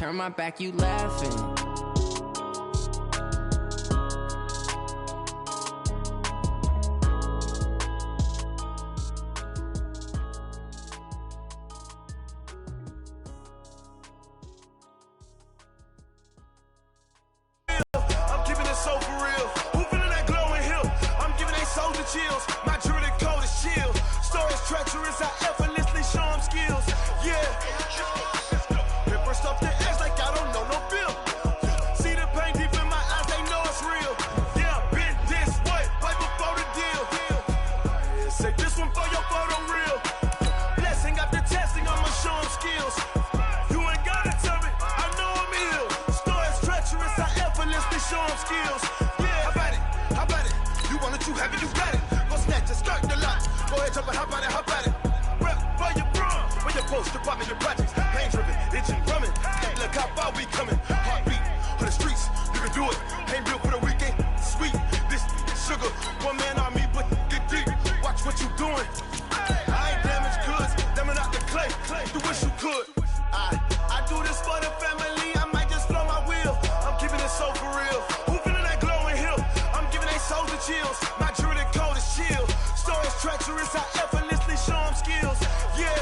turn my back, you laughing. Chills, my jewelry code is chill. Stories treacherous, I effortlessly show them skills. Yeah, paper stuff the edge like I don't know no bill. See the pain deep in my eyes, they know it's real. Yeah, been this way, right before the deal. Say this one for your photo real. Blessing after testing, I'ma show them skills. You ain't gotta tell me, I know I'm ill. Stories treacherous, I effortlessly show them skills. Yeah, how about it? You want it, you have it, you got it. Go snatch it, skirt the lot. Go ahead, jump it, hop on it. Rep for your bro, for your post, your your projects. Pain driven, itching, drumming. Look how far we coming. Heartbeat on the streets, you can do it. Ain't built for the weekend, sweet. This sugar, one man army, but get deep. Watch what you doing. I ain't damaged goods, them out the clay. You wish you could. I do this for the family. I might just blow my wheel. I'm keeping it so for real. Who feeling that glowing hill? I'm giving they souls the chills. My jewelry code is chill. Stories treacherous, I effortlessly show them skills. Yeah.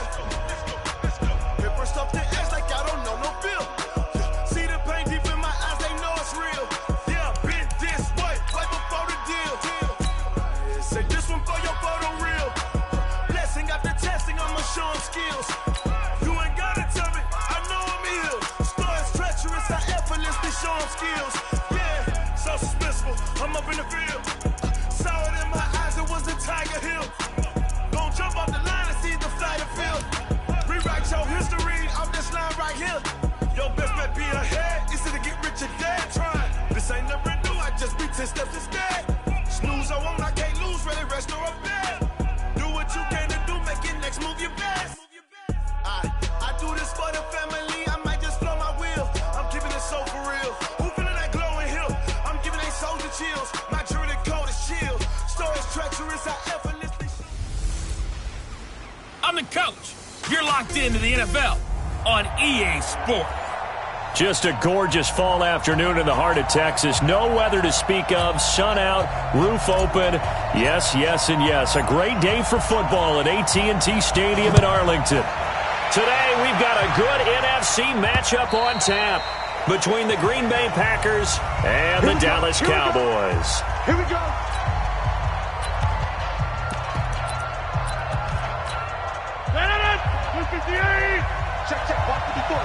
Paper stuff the edge like I don't know no bill. See the pain deep in my eyes, they know it's real. Yeah, been this way, right before the deal. Say this one for your photo real. Blessing after testing, I'ma show them skills. You ain't gotta tell me, I know I'm ill. Stories treacherous, I effortlessly show them skills. Yeah, so suspenseful, I'm up in the field. Saw it in my eyes, it was a Tiger Hill. Gon' jump off the line and see the flight of field. Rewrite your history off this line right here. Your best bet be ahead, easy to get rich or dead trying. This ain't never new, I just be 10 steps instead. Snooze, I won't, I can't lose, ready, rest or a bed. Do what you can to do, make it next move your best. I do this for the family, I might just blow my wheel. I'm keeping it so for real. Who feeling that glowing hill? I'm giving they souls the chills. My jewelry code is chill. Stories treacherous, I effortlessly. I'm the coach. You're locked into the NFL on EA Sport. Just a gorgeous fall afternoon in the heart of Texas. No weather to speak of. Sun out, roof open. Yes, yes, and yes. A great day for football at AT&T Stadium in Arlington. Today, we've got a good NFC matchup on tap between the Green Bay Packers and the Dallas Cowboys. Here we go. Check, watch the before.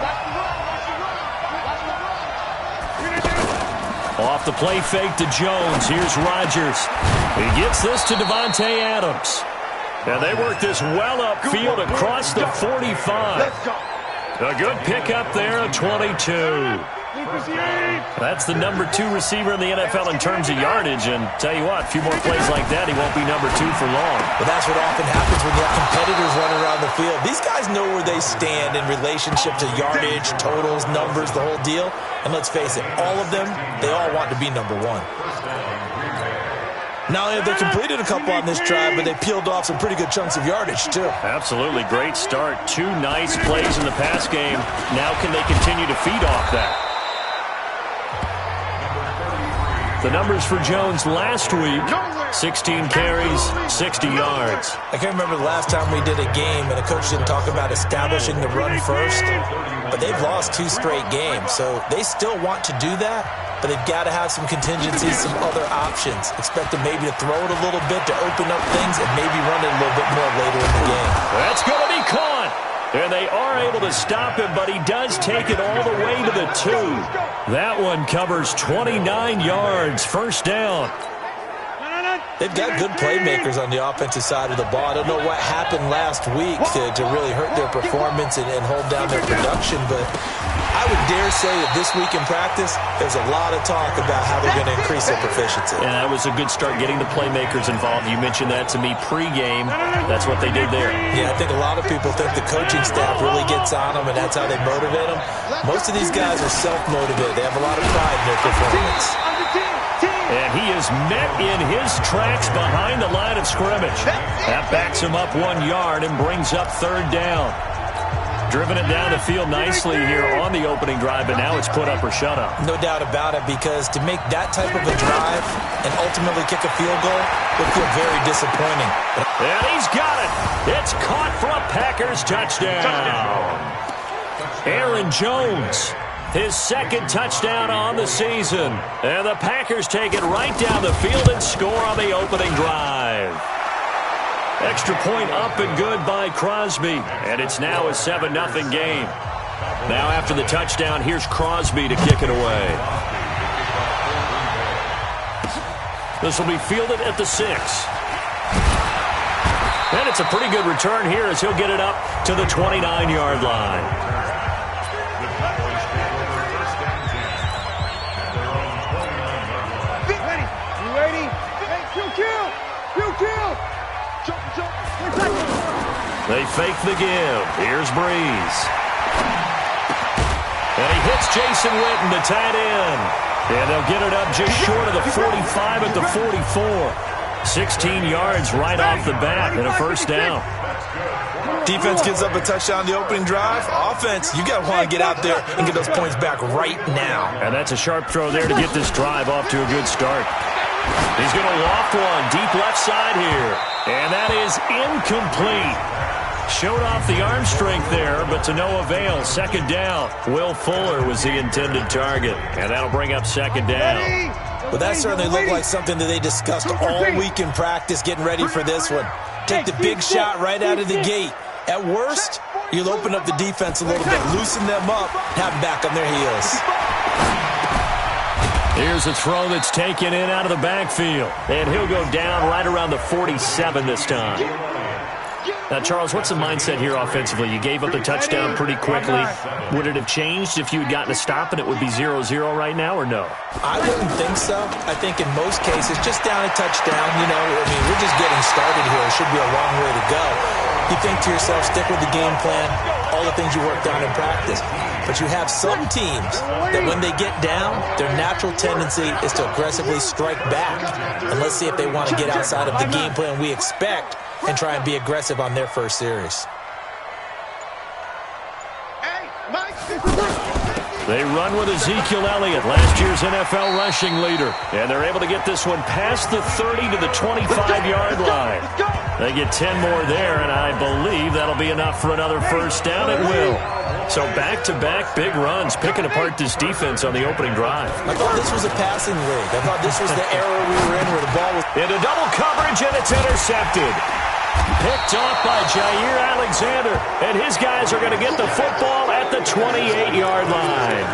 Watch the run. Off the play fake to Jones. Here's Rodgers. He gets this to Devontae Adams. And they work this well upfield across the 45. A good pickup there at 22. That's the number 2 receiver in the NFL in terms of yardage. And tell you what, a few more plays like that, he won't be number 2 for long. But that's what often happens when you have competitors running around the field. These guys know where they stand in relationship to yardage, totals, numbers, the whole deal. And let's face it, all of them, they all want to be number 1. Not only have they completed a couple on this drive, but they peeled off some pretty good chunks of yardage, too. Absolutely. Great start. 2 nice plays in the pass game. Now can they continue to feed off that? The numbers for Jones last week, 16 carries, 60 yards. I can't remember the last time we did a game and a coach didn't talk about establishing the run first, but they've lost 2 straight games, so they still want to do that, but they've got to have some contingencies, some other options. Expect them maybe to throw it a little bit to open up things and maybe run it a little bit more later in the game. That's going to be caught. And they are able to stop him, but he does take it all the way to the 2. That one covers 29 yards. First down. They've got good playmakers on the offensive side of the ball. I don't know what happened last week to really hurt their performance and hold down their production, but I would dare say that this week in practice, there's a lot of talk about how they're going to increase their proficiency. And that was a good start getting the playmakers involved. You mentioned that to me pregame. That's what they did there. Yeah, I think a lot of people think the coaching staff really gets on them, and that's how they motivate them. Most of these guys are self-motivated. They have a lot of pride in their performance. And he is met in his tracks behind the line of scrimmage. That backs him up 1 yard and brings up 3rd down. Driven it down the field nicely here on the opening drive, but now it's put up or shut up. No doubt about it, because to make that type of a drive and ultimately kick a field goal would feel very disappointing. And he's got it. It's caught for a Packers touchdown. Aaron Jones, his second touchdown on the season. And the Packers take it right down the field and score on the opening drive. Extra point up and good by Crosby. And it's now a 7-0 game. Now after the touchdown, here's Crosby to kick it away. This will be fielded at the 6. And it's a pretty good return here as he'll get it up to the 29-yard line. Ready? Hey, kill! They fake the give. Here's Breeze. And he hits Jason Witten, the tight end. And they'll get it up just short of the 45 at the 44. 16 yards right off the bat and a first down. Defense gives up a touchdown on the opening drive. Offense, you got to want to get out there and get those points back right now. And that's a sharp throw there to get this drive off to a good start. He's going to loft one deep left side here. And that is incomplete. Showed off the arm strength there, but to no avail. Second down. Will Fuller was the intended target. And that'll bring up second down. Well, that certainly looked like something that they discussed all week in practice, getting ready for this one. Take the big shot right out of the gate. At worst, you'll open up the defense a little bit, loosen them up, have them back on their heels. Here's a throw that's taken in out of the backfield. And he'll go down right around the 47 this time. Now, Charles, what's the mindset here offensively? You gave up the touchdown pretty quickly. Would it have changed if you had gotten a stop and it would be 0-0 right now, or no? I wouldn't think so. I think in most cases, just down a touchdown, we're just getting started here. It should be a long way to go. You think to yourself, stick with the game plan, all the things you worked on in practice. But you have some teams that when they get down, their natural tendency is to aggressively strike back. And let's see if they want to get outside of the game plan we expect and try and be aggressive on their first series. They run with Ezekiel Elliott, last year's NFL rushing leader. And they're able to get this one past the 30 to the 25-yard line. They get 10 more there, and I believe that'll be enough for another first down. It will. So back-to-back big runs, picking apart this defense on the opening drive. I thought this was a passing league. I thought this was the era we were in where the ball was... Into double coverage, and it's intercepted. Picked off by Jair Alexander, and his guys are going to get the football at the 28-yard line.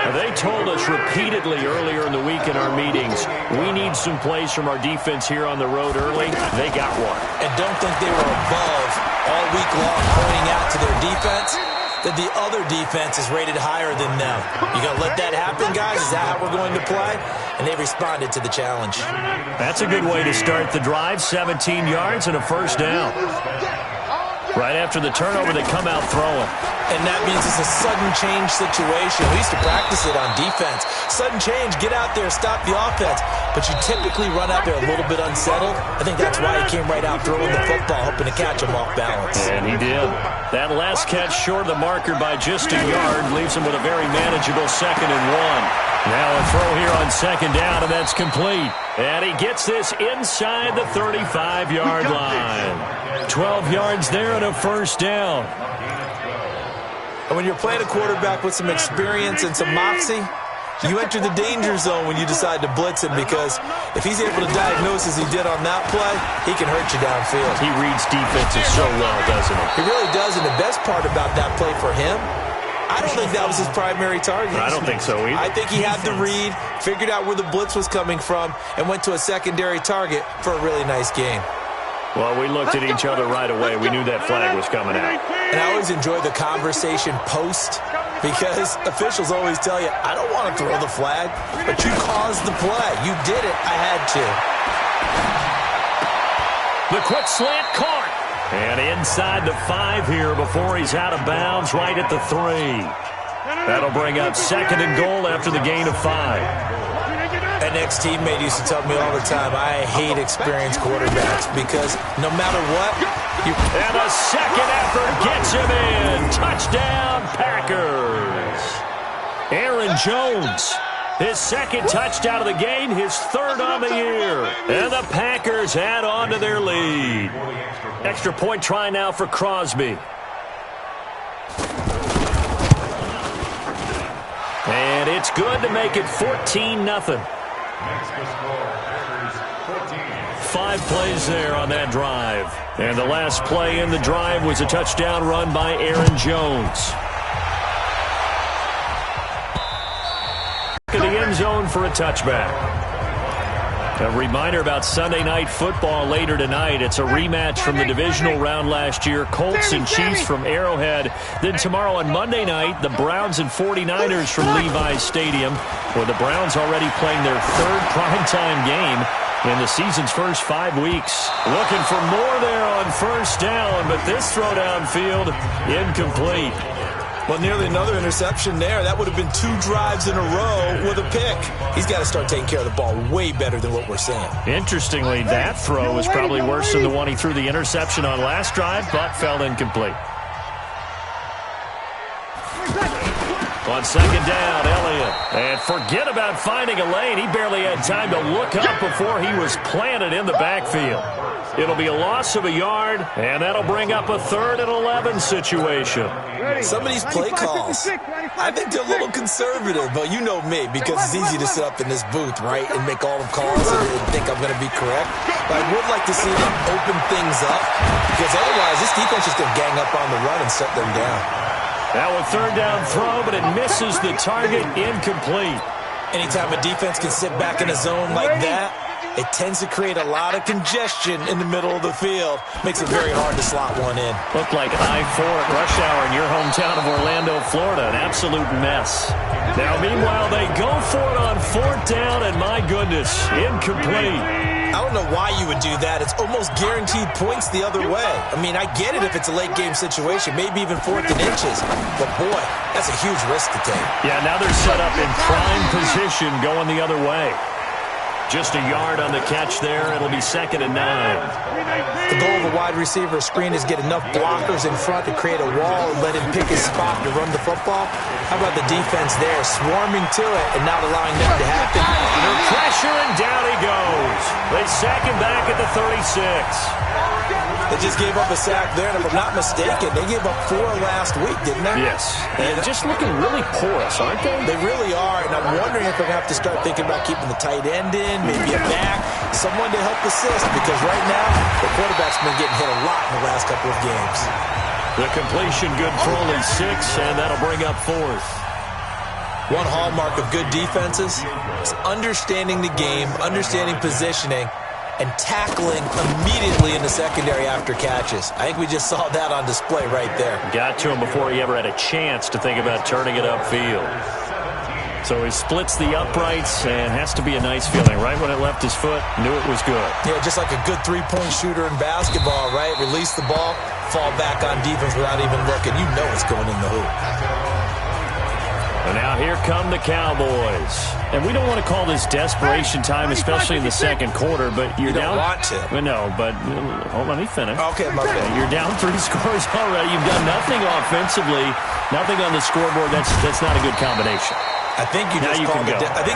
Now, they told us repeatedly earlier in the week in our meetings, we need some plays from our defense here on the road early. They got one. And don't think they were above all week long pointing out to their defense that the other defense is rated higher than them. You going to let that happen, guys? Is that how we're going to play? And they responded to the challenge. That's a good way to start the drive. 17 yards and a first down. Right after the turnover, they come out throwing. And that means it's a sudden change situation. We used to practice it on defense. Sudden change, get out there, stop the offense. But you typically run out there a little bit unsettled. I think that's why he came right out throwing the football, hoping to catch him off balance. And he did. That last catch short of the marker by just a yard leaves him with a very manageable 2nd and 1. Now a throw here on second down, and that's complete. And he gets this inside the 35-yard line. 12 yards there and a first down. And when you're playing a quarterback with some experience and some moxie, you enter the danger zone when you decide to blitz him, because if he's able to diagnose as he did on that play, he can hurt you downfield. He reads defenses so well, doesn't he? He really does, and the best part about that play for him, I don't think that was his primary target. I don't think so either. I think he had the read, figured out where the blitz was coming from, and went to a secondary target for a really nice game. Well, we looked at each other right away. We knew that flag was coming out. And I always enjoy the conversation post, because officials always tell you, I don't want to throw the flag, but you caused the play. You did it. I had to. The quick slant caught. And inside the 5 here before he's out of bounds, right at the 3. That'll bring up 2nd and goal after the gain of 5. An ex-teammate used to tell me all the time, I hate experienced quarterbacks because no matter what, and a second effort gets him in. Touchdown, Packers. Aaron Jones, his second touchdown of the game, his third on the year. And the Packers add on to their lead. Extra point try now for Crosby. And it's good to make it 14-0. 5 plays there on that drive. And the last play in the drive was a touchdown run by Aaron Jones. In the end zone for a touchback. A reminder about Sunday Night Football later tonight. It's a rematch from the divisional round last year. Colts and Chiefs from Arrowhead. Then tomorrow on Monday night, the Browns and 49ers from Levi's Stadium, where the Browns already playing their third primetime game in the season's first 5 weeks. Looking for more there on first down, but this throw downfield incomplete. Well, nearly another interception there. That would have been 2 drives in a row with a pick. He's got to start taking care of the ball way better than what we're seeing. Interestingly, that throw was probably worse than the one he threw the interception on last drive, but fell incomplete. On second down, Elliott. And forget about finding a lane. He barely had time to look up before he was planted in the backfield. It'll be a loss of a yard, and that'll bring up a 3rd and 11 situation. Some of these play calls, I think they're a little conservative, but you know me, because it's easy to sit up in this booth, right, and make all the calls and think I'm going to be correct. But I would like to see them open things up, because otherwise this defense is going to gang up on the run and shut them down. Now a 3rd down throw, but it misses the target, incomplete. Anytime a defense can sit back in a zone like that, it tends to create a lot of congestion in the middle of the field. Makes it very hard to slot one in. Looked like I-4 at rush hour in your hometown of Orlando, Florida. An absolute mess. Now, meanwhile, they go for it on 4th down, and my goodness, incomplete. I don't know why you would do that. It's almost guaranteed points the other way. I mean, I get it if it's a late-game situation, maybe even 4th and inches. But, boy, that's a huge risk to take. Yeah, now they're set up in prime position going the other way. Just a yard on the catch there. It'll be 2nd and 9. The goal of a wide receiver screen is get enough blockers in front to create a wall and let him pick his spot to run the football. How about the defense there, swarming to it and not allowing that to happen? Under pressure, and down he goes. They sack him back at the 36. They just gave up a sack there, and if I'm not mistaken, they gave up 4 last week, didn't they? Yes. And just looking really porous, aren't they? They really are, and I'm wondering if they're going to have to start thinking about keeping the tight end in, maybe a back, someone to help assist, because right now, the quarterback's been getting hit a lot in the last couple of games. The completion good for only 6, and that'll bring up 4th. One hallmark of good defenses is understanding the game, understanding positioning, and tackling immediately in the secondary after catches. I think we just saw that on display right there. Got to him before he ever had a chance to think about turning it upfield. So he splits the uprights, and has to be a nice feeling. Right when it left his foot, knew it was good. Yeah, just like a good three-point shooter in basketball, right? Release the ball, fall back on defense without even looking. You know it's going in the hoop. And now here come the Cowboys. And we don't want to call this desperation time, especially in the second quarter, but you're down. You don't want to. No, but let me finish. Okay, my bad. You're down 3 scores already. You've done nothing offensively, nothing on the scoreboard. That's not a good combination. I think you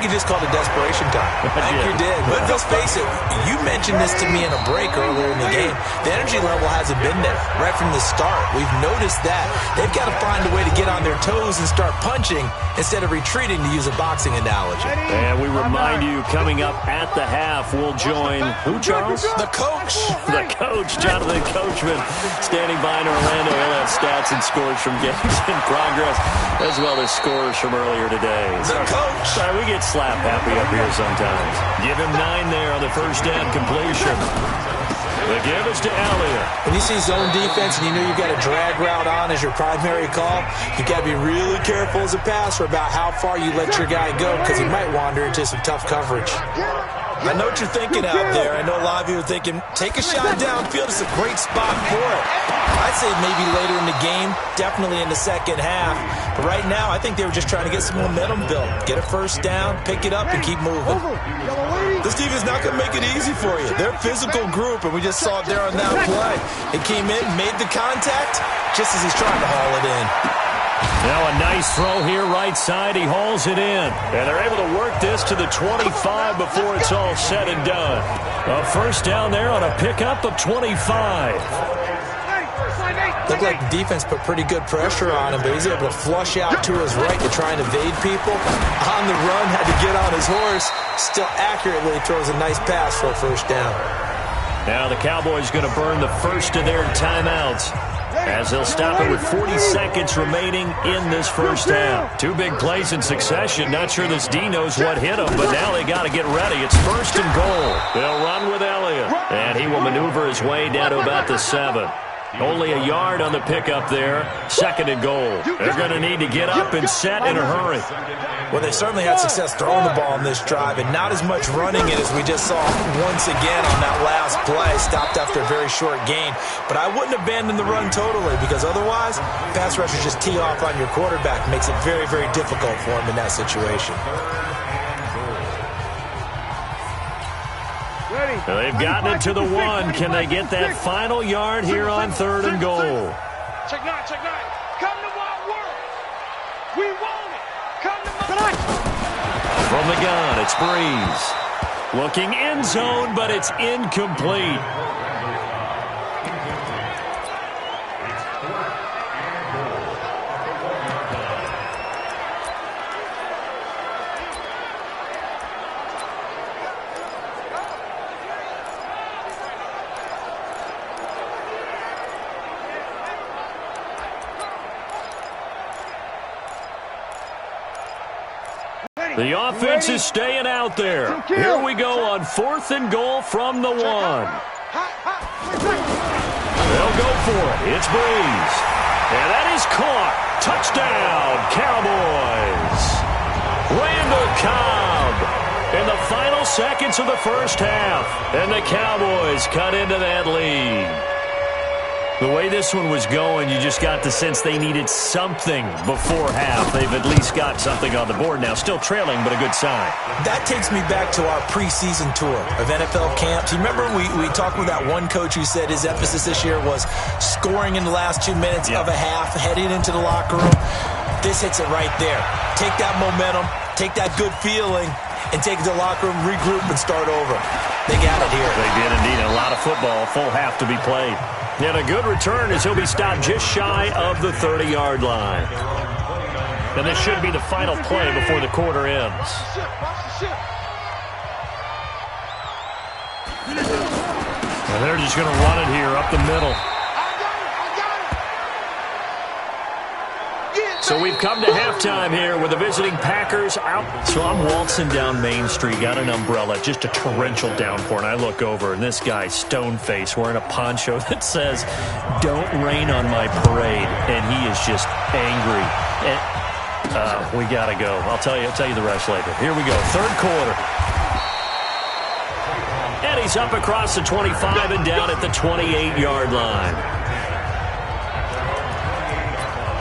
just called it desperation time. I think you did. But let's face it, you mentioned this to me in a break earlier in the game. The energy level hasn't been there right from the start. We've noticed that. They've got to find a way to get on their toes and start punching instead of retreating, to use a boxing analogy. And we remind you, coming up at the half, we'll join who, Charles? The coach. The coach, Jonathan Coachman, standing by in Orlando. He'll have stats and scores from games in progress, as well as scores from earlier today. The coach. Sorry, we get slap happy up here sometimes. Give him 9 there on the first down completion. The give is to Elliott. When you see zone defense and you know you've got a drag route on as your primary call, you've got to be really careful as a passer about how far you let your guy go, because he might wander into some tough coverage. I know what you're thinking out there. I know a lot of you are thinking, take a shot downfield. It's a great spot for it. I'd say maybe later in the game, definitely in the second half. But right now, I think they were just trying to get some momentum built. Get a first down, pick it up, and keep moving. This team is not going to make it easy for you. They're a physical group, and we just saw it there on that play. It came in, made the contact, just as he's trying to haul it in. Now a nice throw here, right side. He hauls it in. And they're able to work this to the 25 before it's all said and done. A first down there on a pickup of 25. Looked like the defense put pretty good pressure on him, but he's able to flush out to his right to try and evade people. On the run, had to get on his horse. Still accurately throws a nice pass for a first down. Now the Cowboys going to burn the first of their timeouts, as they'll stop it with 40 seconds remaining in this first half. Two big plays in succession. Not sure this D knows what hit him, but now they got to get ready. It's first and goal. They'll run with Elliott, and he will maneuver his way down to about the 7. Only a yard on the pickup there. Second and goal. They're going to need to get up and set in a hurry. Well, they certainly had success throwing the ball on this drive, and not as much running it as we just saw once again on that last play. Stopped after a very short gain. But I wouldn't abandon the run totally, because otherwise, pass rushers just tee off on your quarterback. Makes it very, very difficult for him in that situation. Well, they've gotten it to the 1. Can they get that final yard here on third and goal? Check nine. Come to my work. We want it. Come to my... From the gun, it's Breeze. Looking end zone, but it's incomplete. The offense is staying out there. Here we go on fourth and goal from the 1. They'll go for it. It's Breeze. And that is caught. Touchdown, Cowboys. Randall Cobb in the final seconds of the first half. And the Cowboys cut into that lead. The way this one was going, you just got the sense they needed something before half. They've at least got something on the board now. Still trailing, but a good sign. That takes me back to our preseason tour of NFL camps. You remember we talked with that one coach who said his emphasis this year was scoring in the last 2 minutes of a half, heading into the locker room. This hits it right there. Take that momentum, take that good feeling, and take it to the locker room, regroup, and start over. They got it here. They did indeed. A lot of football, full half to be played. And a good return as he'll be stopped just shy of the 30-yard line. And this should be the final play before the quarter ends. And they're just going to run it here up the middle. So we've come to halftime here with the visiting Packers out. So I'm waltzing down Main Street, got an umbrella, just a torrential downpour, and I look over, and this guy's stone-faced wearing a poncho that says, "Don't rain on my parade," and he is just angry. And, we got to go. I'll tell you the rest later. Here we go, third quarter. And he's up across the 25 and down at the 28-yard line.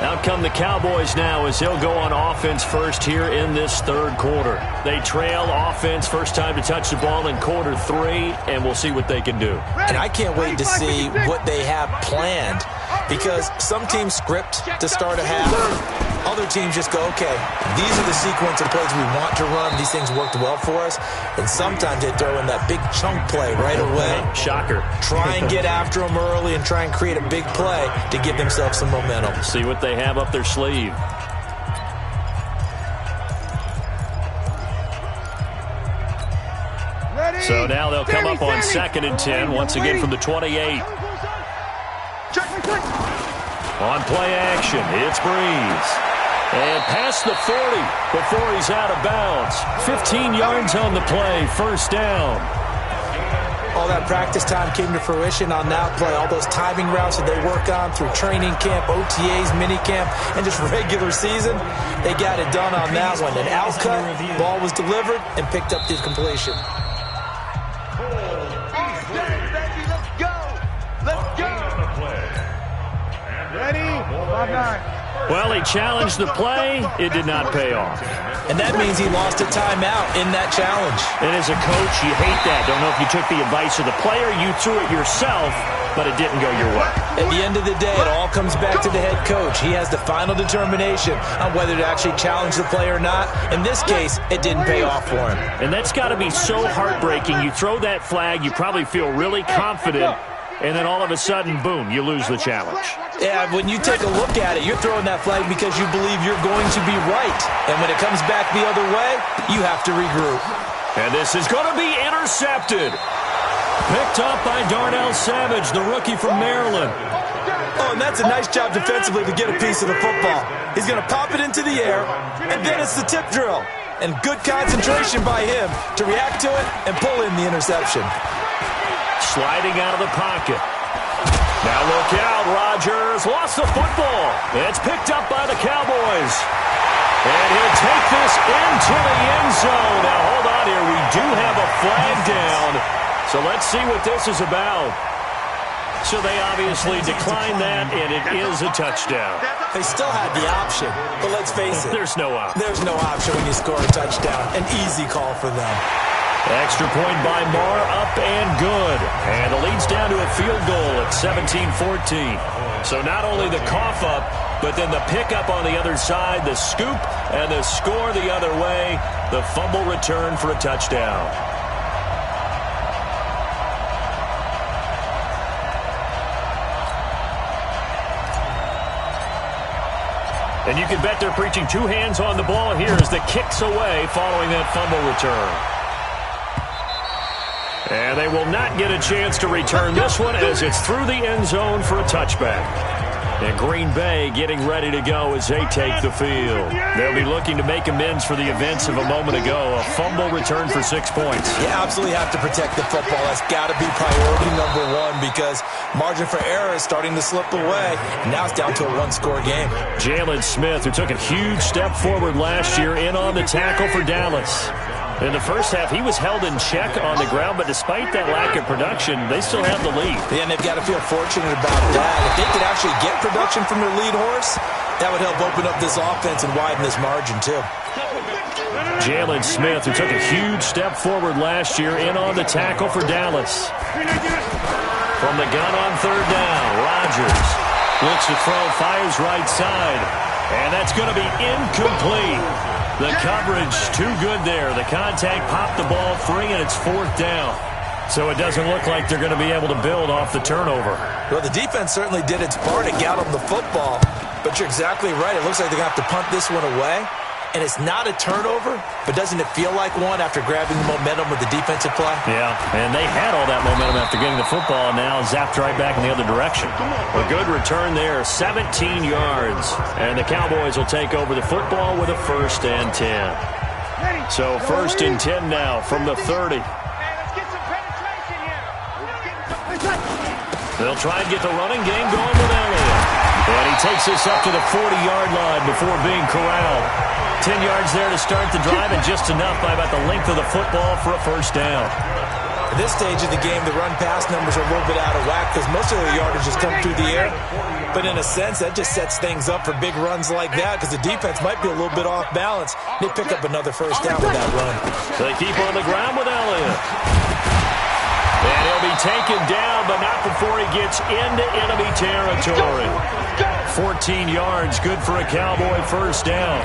Out come the Cowboys now as they'll go on offense first here in this third quarter. They trail offense, first time to touch the ball in quarter 3, and we'll see what they can do. And I can't wait to see what they have planned, because some teams script to start a half. Other teams just go, okay, these are the sequence of plays we want to run. These things worked well for us. And sometimes they throw in that big chunk play right away. Shocker. Try and get after them early and try and create a big play to give themselves some momentum. See what they have up their sleeve. So now they'll come up on 2nd and 10, once again from the 28. On play action, it's Breeze. And past the 40 before he's out of bounds. 15 yards on the play, first down. All that practice time came to fruition on that play. All those timing routes that they work on through training camp, OTAs, minicamp, and just regular season, they got it done on that one. An outcut, ball was delivered, and picked up the completion. Well, he challenged the play. It did not pay off. And that means he lost a timeout in that challenge. And as a coach, you hate that. Don't know if you took the advice of the player, you threw it yourself, but it didn't go your way. At the end of the day, it all comes back to the head coach. He has the final determination on whether to actually challenge the play or not. In this case, it didn't pay off for him. And that's got to be so heartbreaking. You throw that flag, you probably feel really confident, and then all of a sudden, boom, you lose the challenge. Yeah, when you take a look at it, you're throwing that flag because you believe you're going to be right. And when it comes back the other way, you have to regroup. And this is going to be intercepted. Picked up by Darnell Savage, the rookie from Maryland. Oh, and that's a nice job defensively to get a piece of the football. He's going to pop it into the air, and then it's the tip drill. And good concentration by him to react to it and pull in the interception. Sliding out of the pocket. Now look out, Rodgers lost the football. It's picked up by the Cowboys. And he'll take this into the end zone. Now hold on here, we do have a flag down. So let's see what this is about. So they obviously declined that, and it is a touchdown. They still had the option, but let's face it. There's no option. There's no option when you score a touchdown. An easy call for them. Extra point by Marr, up and good. And the lead's down to a field goal at 17-14. So not only the cough up, but then the pickup on the other side, the scoop, and the score the other way. The fumble return for a touchdown. And you can bet they're preaching two hands on the ball here as the kick's away following that fumble return. And they will not get a chance to return this one as it's through the end zone for a touchback. And Green Bay getting ready to go as they take the field. They'll be looking to make amends for the events of a moment ago. A fumble return for 6 points. You absolutely have to protect the football. That's got to be priority number one because margin for error is starting to slip away. And now it's down to a one-score game. Jalen Smith, who took a huge step forward last year, in on the tackle for Dallas. In the first half, he was held in check on the ground, but despite that lack of production, they still have the lead. Yeah, and they've got to feel fortunate about that. If they could actually get production from their lead horse, that would help open up this offense and widen this margin, too. Jalen Smith, who took a huge step forward last year, in on the tackle for Dallas. From the gun on third down, Rodgers looks to throw, fires right side, and that's going to be incomplete. The coverage too good there. The contact popped the ball free, and it's fourth down. So it doesn't look like they're going to be able to build off the turnover. Well, the defense certainly did its part to get them the football. But you're exactly right. It looks like they're going to have to punt this one away. And it's not a turnover, but doesn't it feel like one after grabbing the momentum with the defensive play? Yeah, and they had all that momentum after getting the football, and now zapped right back in the other direction. A good return there, 17 yards. And the Cowboys will take over the football with a 1st and 10. So 1st and 10 now from the 30. They'll try and get the running game going with Elliott. And he takes this up to the 40-yard line before being corralled. 10 yards there to start the drive, and just enough by about the length of the football for a 1st down. At this stage of the game, the run-pass numbers are a little bit out of whack because most of their yardage has come through the air. But in a sense, that just sets things up for big runs like that because the defense might be a little bit off balance. They pick up another 1st down with that run. They keep on the ground with Elliott. And he'll be taken down, but not before he gets into enemy territory. 14 yards, good for a Cowboy 1st down.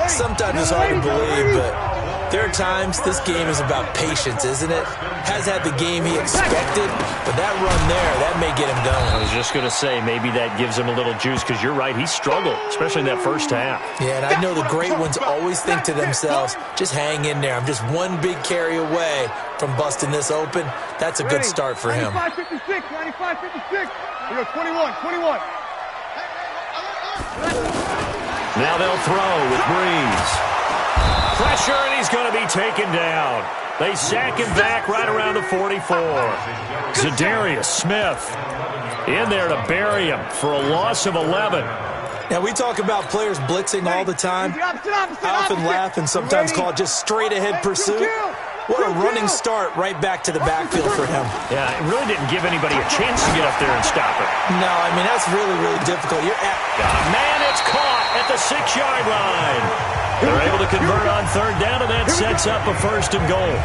Sometimes it's hard to believe, but there are times this game is about patience, isn't it? Has had the game he expected, but that run there, that may get him going. I was just going to say, maybe that gives him a little juice, because you're right, he struggled, especially in that 1st half. Yeah, and I know the great ones always think to themselves, just hang in there. I'm just one big carry away from busting this open. That's a good start for him. 95-56, 95-56. We go 21. Now they'll throw with Breeze. Pressure, and he's going to be taken down. They sack him back right around the 44. Zadarius Smith in there to bury him for a loss of 11. Now, we talk about players blitzing all the time. I often laugh and sometimes call it just straight-ahead pursuit. What a running start right back to the backfield for him. Yeah, it really didn't give anybody a chance to get up there and stop it. No, I mean, that's really, really difficult. Man, it's caught at the 6-yard line. They're able to convert on third down, and that sets up a 1st and goal.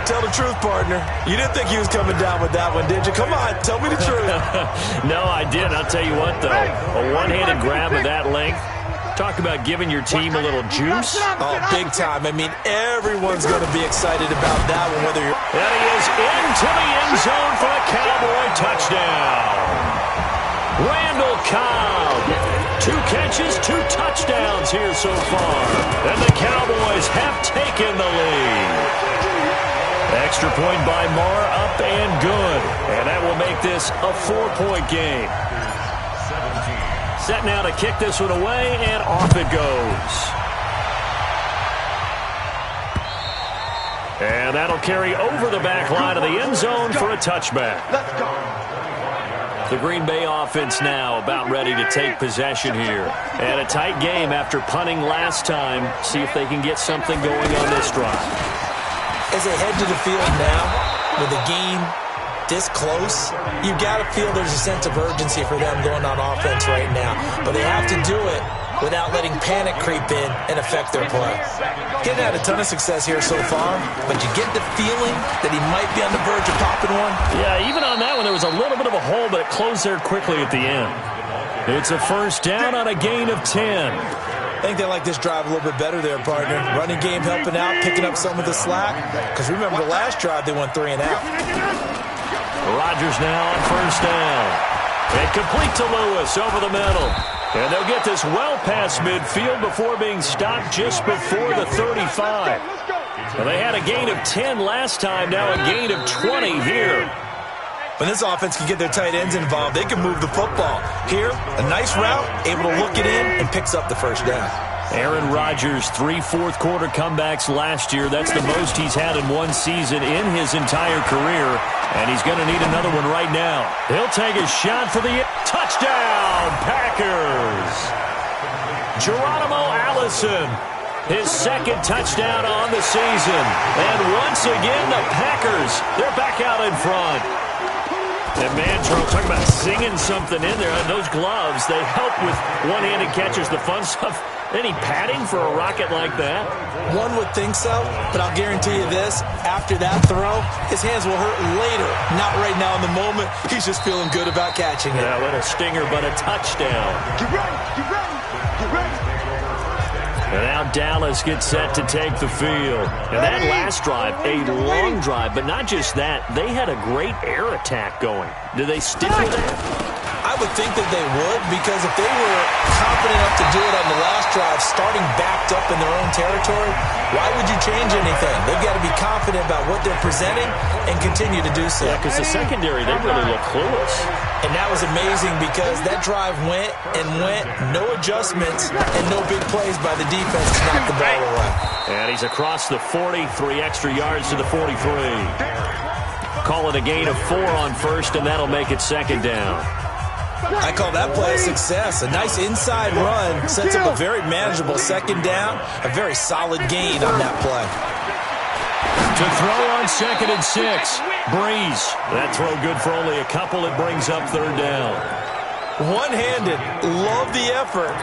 Tell the truth, partner. You didn't think he was coming down with that one, did you? Come on, tell me the truth. No, I did. I'll tell you what, though. A one-handed grab of that length. Talk about giving your team a little juice. Oh, big time. I mean, everyone's going to be excited about that one, whether you're... And he is into the end zone for a Cowboy touchdown. Randall Cobb. 2 catches, 2 touchdowns here so far. And the Cowboys have taken the lead. Extra point by Marr, up and good. And that will make this a 4-point game. Set now to kick this one away, and off it goes. And that'll carry over the back line of the end zone for a touchback. The Green Bay offense now about ready to take possession here. And a tight game after punting last time. See if they can get something going on this drive. As they head to the field now, with the game this close, you got to feel there's a sense of urgency for them going on offense right now. But they have to do it without letting panic creep in and affect their play. Getting had a ton of success here so far, but you get the feeling that he might be on the verge of popping one. Yeah, even on that one, there was a little bit of a hole, but it closed there quickly at the end. It's a 1st down on a gain of 10. I think they like this drive a little bit better there, partner. Running game helping out, picking up some of the slack. Because remember, the last drive, they went 3 and out. Rodgers now on 1st down. And complete to Lewis over the middle. And they'll get this well past midfield before being stopped just before the 35. Well, they had a gain of 10 last time, now a gain of 20 here. When this offense can get their tight ends involved, they can move the football. Here, a nice route, able to look it in, and picks up the 1st down. Aaron Rodgers, 3 fourth-quarter comebacks last year. That's the most he's had in one season in his entire career, and he's going to need another one right now. He'll take a shot for the touchdown, Packers. Geronimo Allison, his 2nd touchdown on the season. And once again, the Packers, they're back out in front. And man, Charles, talk about singing something in there. Those gloves, they help with one-handed catches, the fun stuff. Any padding for a rocket like that? One would think so, but I'll guarantee you this. After that throw, his hands will hurt later. Not right now in the moment. He's just feeling good about catching it. Yeah, what a stinger, but a touchdown. Get ready, get ready, get ready. And now Dallas gets set to take the field. And that last drive, a long drive, but not just that. They had a great air attack going. Do they stick with that? I would think that they would, because if they were confident enough to do it on the last drive, starting backed up in their own territory, why would you change anything? They've got to be confident about what they're presenting and continue to do so. Yeah, because the secondary, they really look clueless. And that was amazing because that drive went and went, no adjustments, and no big plays by the defense to knock the ball away. And he's across the 40, 3 extra yards to the 43. Call it a gain of 4 on 1st, and that'll make it 2nd down. I call that play a success. A nice inside run sets up a very manageable 2nd down, a very solid gain on that play. To throw on 2nd and 6, Breeze. That throw good for only a couple. It brings up 3rd down. One-handed. Love the effort.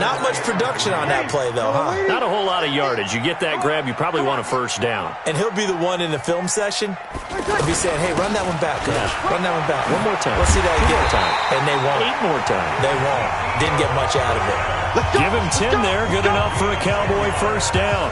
Not much production on that play, though, huh? Not a whole lot of yardage. You get that grab, you probably want a 1st down. And he'll be the one in the film session. He'll be saying, hey, run that one back, coach. Yeah. Run that one back. One more time. Let's see that again. One more time. And they won't. 8 more times. They won't. Didn't get much out of it. Give him 10 there. Good enough for a Cowboy 1st down.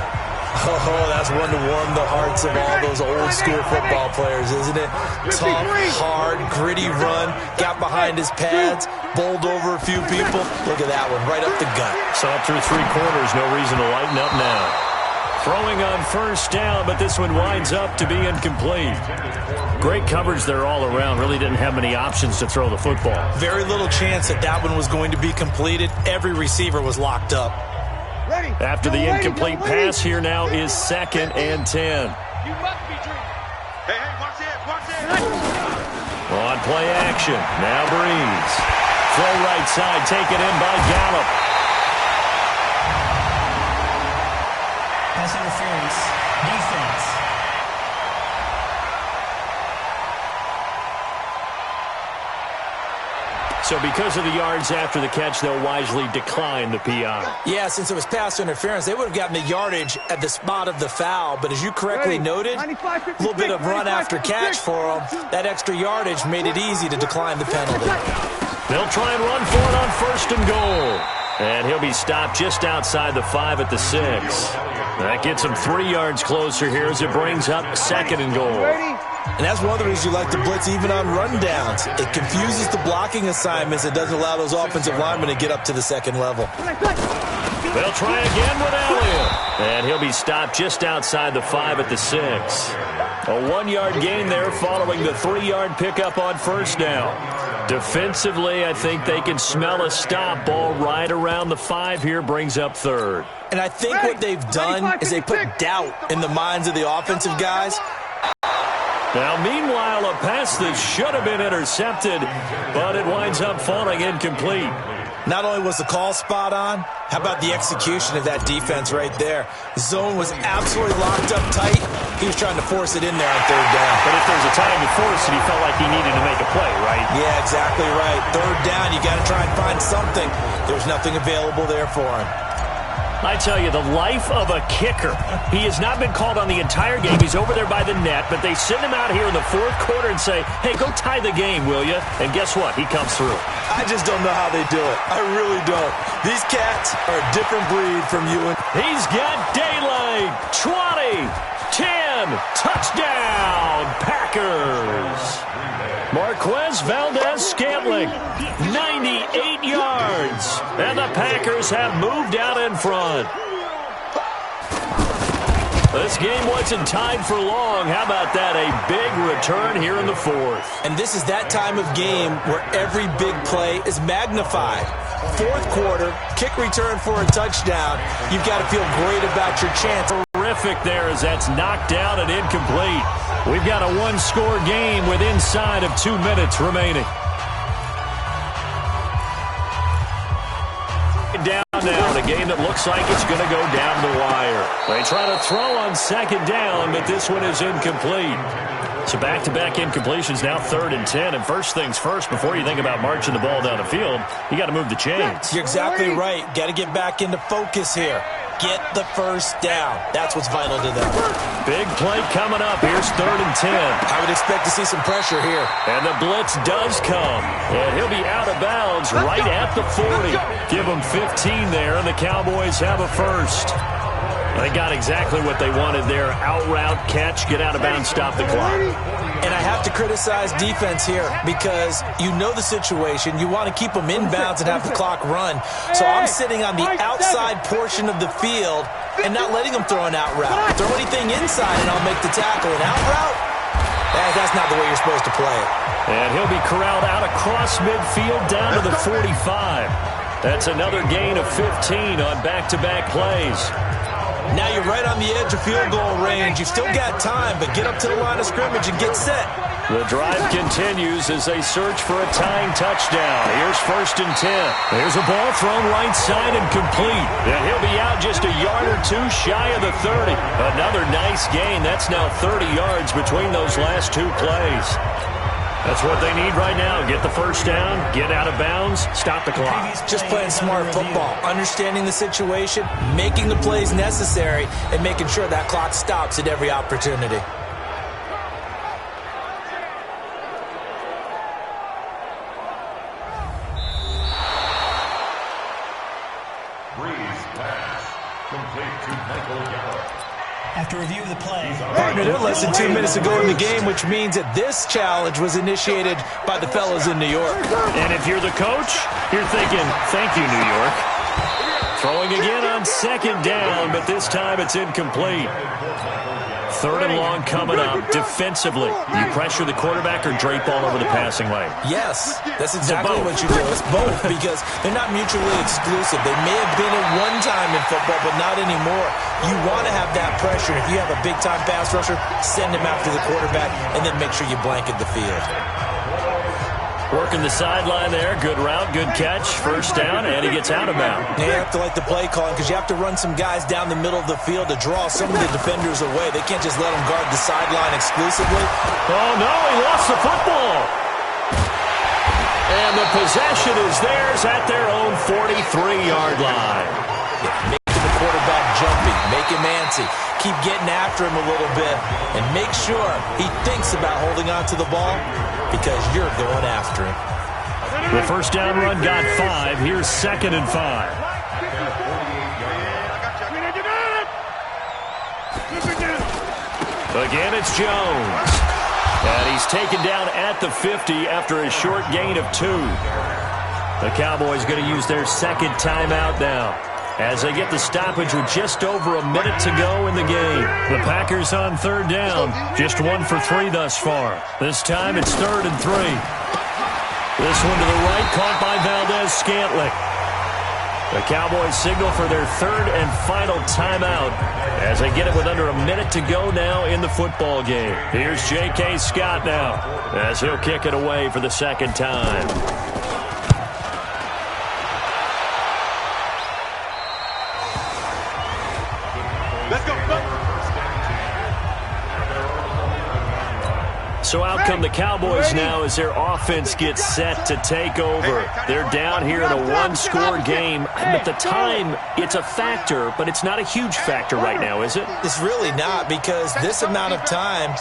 Oh, that's one to warm the hearts of all those old-school football players, isn't it? Tough, hard, gritty run. Got behind his pads. Bowled over a few people. Look at that one, right up the gut. Saw through 3 quarters. No reason to lighten up now. Throwing on 1st down, but this one winds up to be incomplete. Great coverage there all around. Really didn't have many options to throw the football. Very little chance that that one was going to be completed. Every receiver was locked up. After the incomplete pass, here now is 2nd and 10. You must be dreaming. Hey, watch this, watch this. On play action, now Breeze. Throw right side, taken in by Gallup. Pass interference, defense. So because of the yards after the catch, they'll wisely decline the PI. Yeah, since it was pass interference, they would have gotten the yardage at the spot of the foul. But as you correctly noted, a little bit of run after catch for them. That extra yardage made it easy to decline the penalty. They'll try and run for it on 1st and goal. And he'll be stopped just outside the 5 at the 6. That gets him 3 yards closer here as it brings up 2nd and goal. And that's one of the reasons you like to blitz even on rundowns. It confuses the blocking assignments. It doesn't allow those offensive linemen to get up to the 2nd level. They'll try again with Elliott. And he'll be stopped just outside the 5 at the 6. A 1-yard gain there following the 3-yard pickup on 1st down. Defensively, I think they can smell a stop. Ball right around the 5 here, brings up 3rd. And I think what they've done is they put doubt in the minds of the offensive guys. Now, meanwhile, a pass that should have been intercepted, but it winds up falling incomplete. Not only was the call spot on, how about the execution of that defense right there? Zone was absolutely locked up tight. He was trying to force it in there on 3rd down. But if there's a time to force it, he felt like he needed to make a play, right? Yeah, exactly right. 3rd down, you got to try and find something. There was nothing available there for him. I tell you, the life of a kicker. He has not been called on the entire game. He's over there by the net, but they send him out here in the 4th quarter and say, hey, go tie the game, will you? And guess what? He comes through. I just don't know how they do it. I really don't. These cats are a different breed from you. He's got daylight. 20, 10, touchdown, Packers. Marquez Valdez-Scantling, 98 yards. And the Packers have moved out in front. This game wasn't tied for long. How about that? A big return here in the 4th. And this is that time of game where every big play is magnified. 4th quarter, kick return for a touchdown. You've got to feel great about your chance. Terrific there as that's knocked down and incomplete. We've got a 1-score game with inside of 2 minutes remaining. Down now, the game that looks like it's going to go down the wire. They try to throw on 2nd down, but this one is incomplete. So back-to-back incompletions, now 3rd and 10. And first things first, before you think about marching the ball down the field, you got to move the chains. You're exactly right. Got to get back into focus here. Get the 1st down. That's what's vital to them. Big play coming up. Here's 3rd and 10. I would expect to see some pressure here. And the blitz does come. And he'll be out of bounds right at the 40. Give him 15 there, and the Cowboys have a first. They got exactly what they wanted there. Out route, catch, get out of bounds, stop the clock. And I have to criticize defense here because you know the situation. You want to keep them inbounds and have the clock run. So I'm sitting on the outside portion of the field and not letting them throw an out route. Throw anything inside and I'll make the tackle. An out route? That's not the way you're supposed to play it. And he'll be corralled out across midfield down to the 45. That's another gain of 15 on back-to-back plays. Now you're right on the edge of field goal range. You've still got time, but get up to the line of scrimmage and get set. The drive continues as they search for a tying touchdown. Here's 1st and 10. There's a ball thrown right side and complete. And he'll be out just a yard or two shy of the 30. Another nice gain. That's now 30 yards between those last 2 plays. That's what they need right now. Get the 1st down, get out of bounds, stop the clock. Just playing smart football, understanding the situation, making the plays necessary, and making sure that clock stops at every opportunity. After review of the play. Partner, they're less than 2 minutes ago in the game, which means that this challenge was initiated by the fellas in New York. And if you're the coach, you're thinking, thank you, New York. Throwing again on 2nd down, but this time it's incomplete. 3rd and long coming up. Defensively, you pressure the quarterback or drape all over the passing lane? Yes, that's exactly what you do. It's both because they're not mutually exclusive. They may have been at one time in football, but not anymore. You want to have that pressure. If you have a big-time pass rusher, send him after the quarterback, and then make sure you blanket the field. Working the sideline there. Good route, good catch. 1st down, and he gets out of bounds. You have to like the play calling because you have to run some guys down the middle of the field to draw some of the defenders away. They can't just let them guard the sideline exclusively. Oh, no, he lost the football. And the possession is theirs at their own 43-yard line. Making the quarterback jumpy, make him antsy, keep getting after him a little bit, and make sure he thinks about holding on to the ball because you're going after him. The first down run got 5. Here's 2nd and 5. Again, it's Jones. And he's taken down at the 50 after a short gain of 2. The Cowboys going to use their second timeout now as they get the stoppage with just over a minute to go in the game. The Packers on 3rd down. Just 1 for 3 thus far. This time it's 3rd and 3. This one to the right, caught by Valdez-Scantling. The Cowboys signal for their 3rd and final timeout as they get it with under a minute to go now in the football game. Here's J.K. Scott now as he'll kick it away for the 2nd time. Let's go. So out come the Cowboys now as their offense gets set to take over. They're down here in a 1-score game. At the time, it's a factor, but it's not a huge factor right now, is it? It's really not, because this amount of time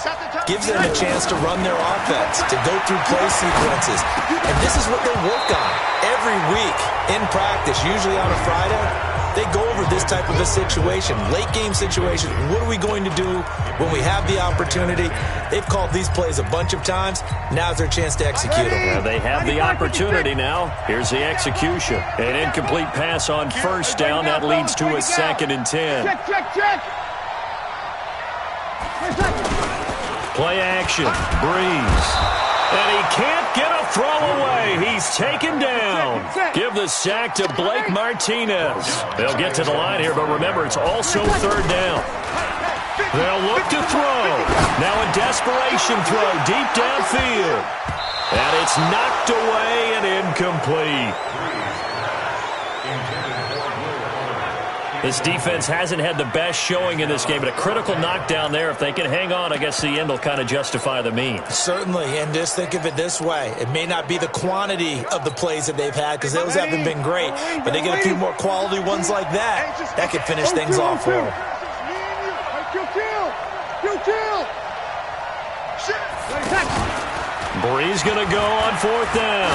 gives them a chance to run their offense, to go through play sequences. And this is what they work on every week in practice, usually on a Friday. They go over this type of a situation, late-game situation. What are we going to do when we have the opportunity? They've called these plays a bunch of times. Now's their chance to execute them. Yeah, they have the opportunity now. Here's the execution. An incomplete pass on 1st down. That leads to a 2nd and 10. Check. Play action. Breeze. And he can't get a throw away. He's taken down. Give the sack to Blake Martinez. They'll get to the line here, but remember, it's also 3rd down. They'll look to throw. Now a desperation throw deep downfield. And it's knocked away and incomplete. This defense hasn't had the best showing in this game, but a critical knockdown there. If they can hang on, I guess the end will kind of justify the means. Certainly, and just think of it this way. It may not be the quantity of the plays that they've had, because those haven't been great, but they get a few more quality ones like that. That could finish things off for them. Breeze going to go on 4th down.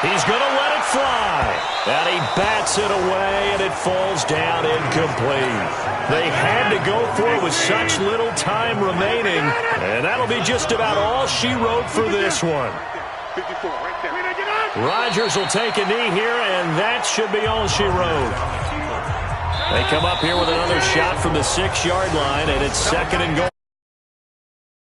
He's going to let it fly. And he bats it away, and it falls down incomplete. They had to go for it with such little time remaining, and that'll be just about all she wrote for this one. Rodgers will take a knee here, and that should be all she wrote. They come up here with another shot from the 6-yard line, and it's 2nd and goal.